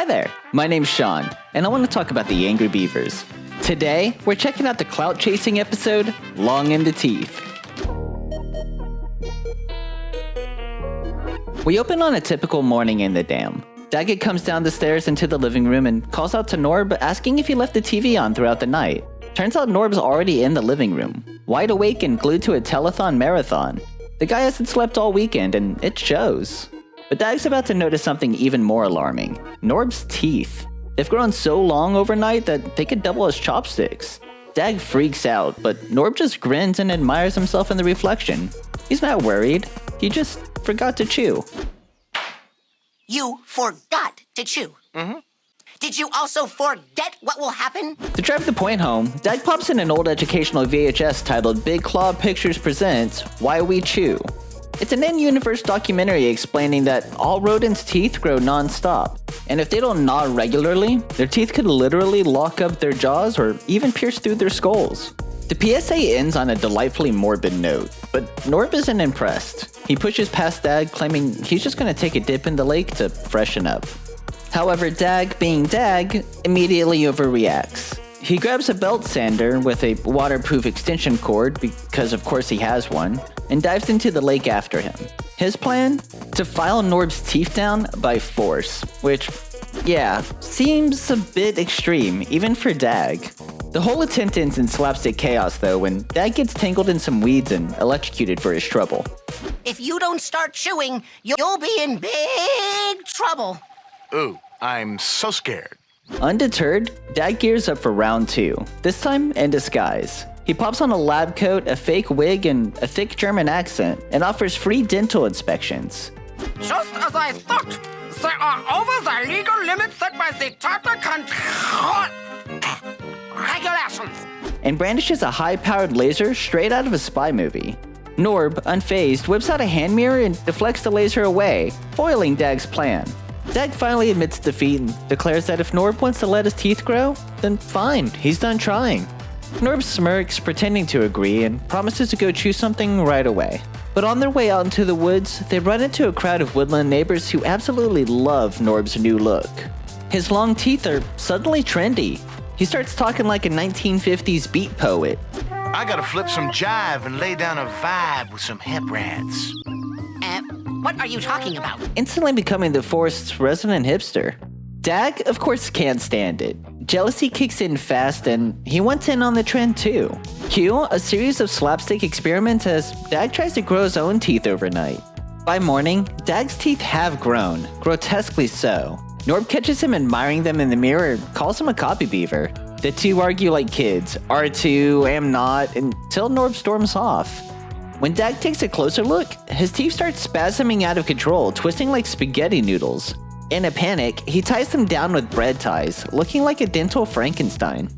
there, my name's Sean, and I want to talk about the Angry Beavers. Today, we're checking out the clout chasing episode, Long in the Teeth. We open on a typical morning in the dam. Daggett comes down the stairs into the living room and calls out to Norb, asking if he left the TV on throughout the night. Turns out Norb's already in the living room, wide awake and glued to a telethon marathon. The guy hasn't slept all weekend, and it shows. But Dag's about to notice something even more alarming. Norb's teeth. They've grown so long overnight that they could double as chopsticks. Dag freaks out, but Norb just grins and admires himself in the reflection. He's not worried. He just forgot to chew. You forgot to chew. Mm-hmm. Did you also forget what will happen? To drive the point home, Dag pops in an old educational VHS titled Big Claw Pictures Presents Why We Chew. It's an in-universe documentary explaining that all rodents' teeth grow non-stop, and if they don't gnaw regularly, their teeth could literally lock up their jaws or even pierce through their skulls. The PSA ends on a delightfully morbid note, but Norb isn't impressed. He pushes past Dag, claiming he's just going to take a dip in the lake to freshen up. However, Dag, being Dag, immediately overreacts. He grabs a belt sander with a waterproof extension cord, because of course he has one, and dives into the lake after him. His plan? To file Norb's teeth down by force, which, yeah, seems a bit extreme, even for Dag. The whole attempt ends in slapstick chaos though, when Dag gets tangled in some weeds and electrocuted for his trouble. If you don't start chewing, you'll be in big trouble. Ooh, I'm so scared. Undeterred, Dag gears up for round 2, this time in disguise. He pops on a lab coat, a fake wig, and a thick German accent, and offers free dental inspections. Just as I thought, they are over the legal limits set by the Charter regulations. And brandishes a high-powered laser straight out of a spy movie. Norb, unfazed, whips out a hand mirror and deflects the laser away, foiling Dag's plan. Dag finally admits defeat and declares that if Norb wants to let his teeth grow, then fine, he's done trying. Norb smirks, pretending to agree, and promises to go chew something right away. But on their way out into the woods, they run into a crowd of woodland neighbors who absolutely love Norb's new look. His long teeth are suddenly trendy. He starts talking like a 1950s beat poet. I gotta flip some jive and lay down a vibe with some hemp rats. What are you talking about? Instantly becoming the forest's resident hipster. Dag, of course, can't stand it. Jealousy kicks in fast, and he wants in on the trend too. Cue a series of slapstick experiments as Dag tries to grow his own teeth overnight. By morning, Dag's teeth have grown, grotesquely so. Norb catches him admiring them in the mirror and calls him a copy beaver. The two argue like kids, R2, am not, until Norb storms off. When Dag takes a closer look, his teeth start spasming out of control, twisting like spaghetti noodles. In a panic, he ties them down with bread ties, looking like a dental Frankenstein.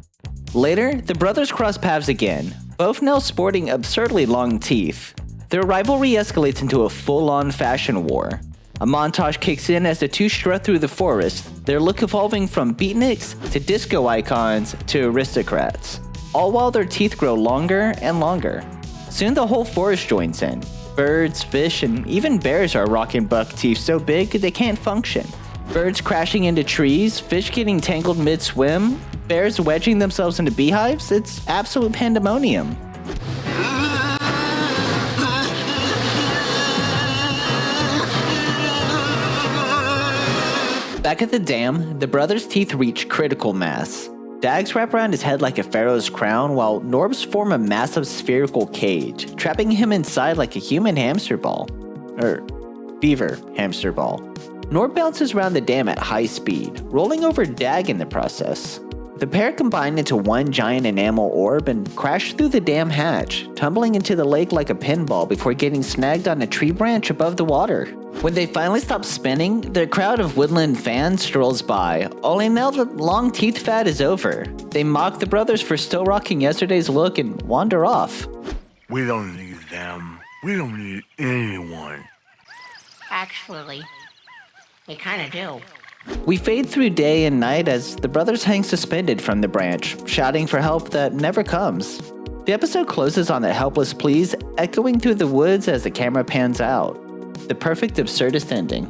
Later, the brothers cross paths again, both now sporting absurdly long teeth. Their rivalry escalates into a full-on fashion war. A montage kicks in as the two strut through the forest, their look evolving from beatniks to disco icons to aristocrats, all while their teeth grow longer and longer. Soon the whole forest joins in. Birds, fish, and even bears are rocking buck teeth so big they can't function. Birds crashing into trees, fish getting tangled mid-swim, bears wedging themselves into beehives. It's absolute pandemonium. Back at the dam, the brothers' teeth reach critical mass. Dag's wrap around his head like a pharaoh's crown, while Norb's form a massive spherical cage, trapping him inside like a human hamster ball. Beaver hamster ball. Norb bounces around the dam at high speed, rolling over Dag in the process. The pair combine into one giant enamel orb and crash through the dam hatch, tumbling into the lake like a pinball before getting snagged on a tree branch above the water. When they finally stop spinning, the crowd of woodland fans strolls by, only now the long teeth fad is over. They mock the brothers for still rocking yesterday's look and wander off. We don't need them. We don't need anyone. Actually, we kind of do. We fade through day and night as the brothers hang suspended from the branch, shouting for help that never comes. The episode closes on their helpless pleas echoing through the woods as the camera pans out. The perfect absurdist ending.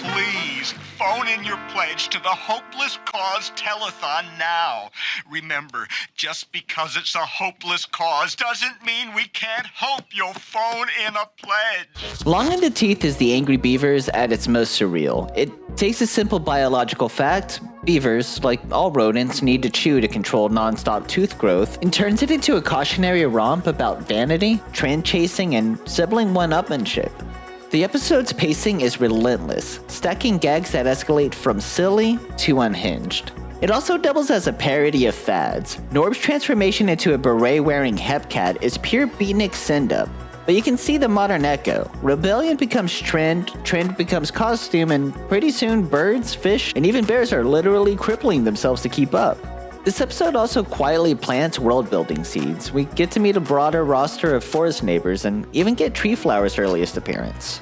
Please, phone in your pledge to the Hopeless Cause Telethon now. Remember, just because it's a hopeless cause doesn't mean we can't hope you'll phone in a pledge. Long in the Teeth is the Angry Beavers at its most surreal. It takes a simple biological fact, beavers, like all rodents, need to chew to control non-stop tooth growth, and turns it into a cautionary romp about vanity, trend chasing, and sibling one-upmanship. The episode's pacing is relentless, stacking gags that escalate from silly to unhinged. It also doubles as a parody of fads. Norb's transformation into a beret-wearing hepcat is pure beatnik send-up, but you can see the modern echo. Rebellion becomes trend, trend becomes costume, and pretty soon birds, fish, and even bears are literally crippling themselves to keep up. This episode also quietly plants world-building seeds. We get to meet a broader roster of forest neighbors and even get Tree Flower's earliest appearance.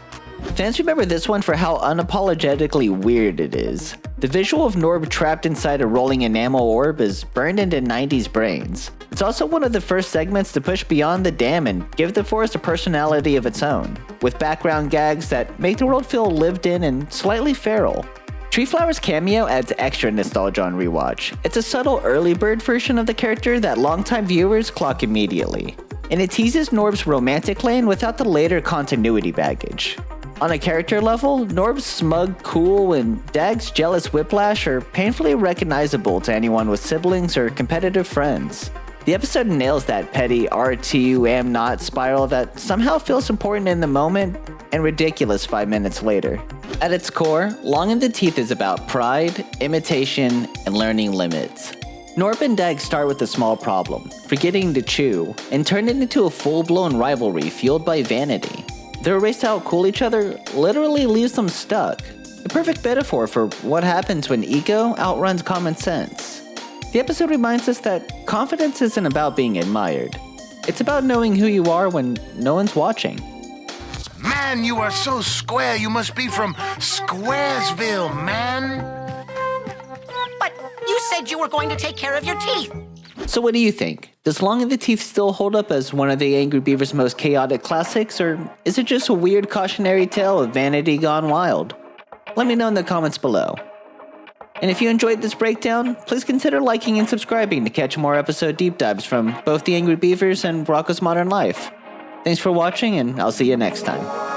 Fans remember this one for how unapologetically weird it is. The visual of Norb trapped inside a rolling enamel orb is burned into 90s brains. It's also one of the first segments to push beyond the dam and give the forest a personality of its own, with background gags that make the world feel lived in and slightly feral. Tree Flower's cameo adds extra nostalgia on rewatch. It's a subtle early bird version of the character that longtime viewers clock immediately, and it teases Norb's romantic lane without the later continuity baggage. On a character level, Norb's smug cool and Dag's jealous whiplash are painfully recognizable to anyone with siblings or competitive friends. The episode nails that petty R2 am not spiral that somehow feels important in the moment and ridiculous 5 minutes later. At its core, Long in the Teeth is about pride, imitation, and learning limits. Norb and Dag start with a small problem, forgetting to chew, and turn it into a full-blown rivalry fueled by vanity. Their race to outcool each other literally leaves them stuck. A perfect metaphor for what happens when ego outruns common sense. The episode reminds us that confidence isn't about being admired. It's about knowing who you are when no one's watching. Man, you are so square. You must be from Squaresville, man. But you said you were going to take care of your teeth. So what do you think? Does Long in the Teeth still hold up as one of the Angry Beavers' most chaotic classics, or is it just a weird cautionary tale of vanity gone wild? Let me know in the comments below. And if you enjoyed this breakdown, please consider liking and subscribing to catch more episode deep dives from both the Angry Beavers and Rocko's Modern Life. Thanks for watching, and I'll see you next time.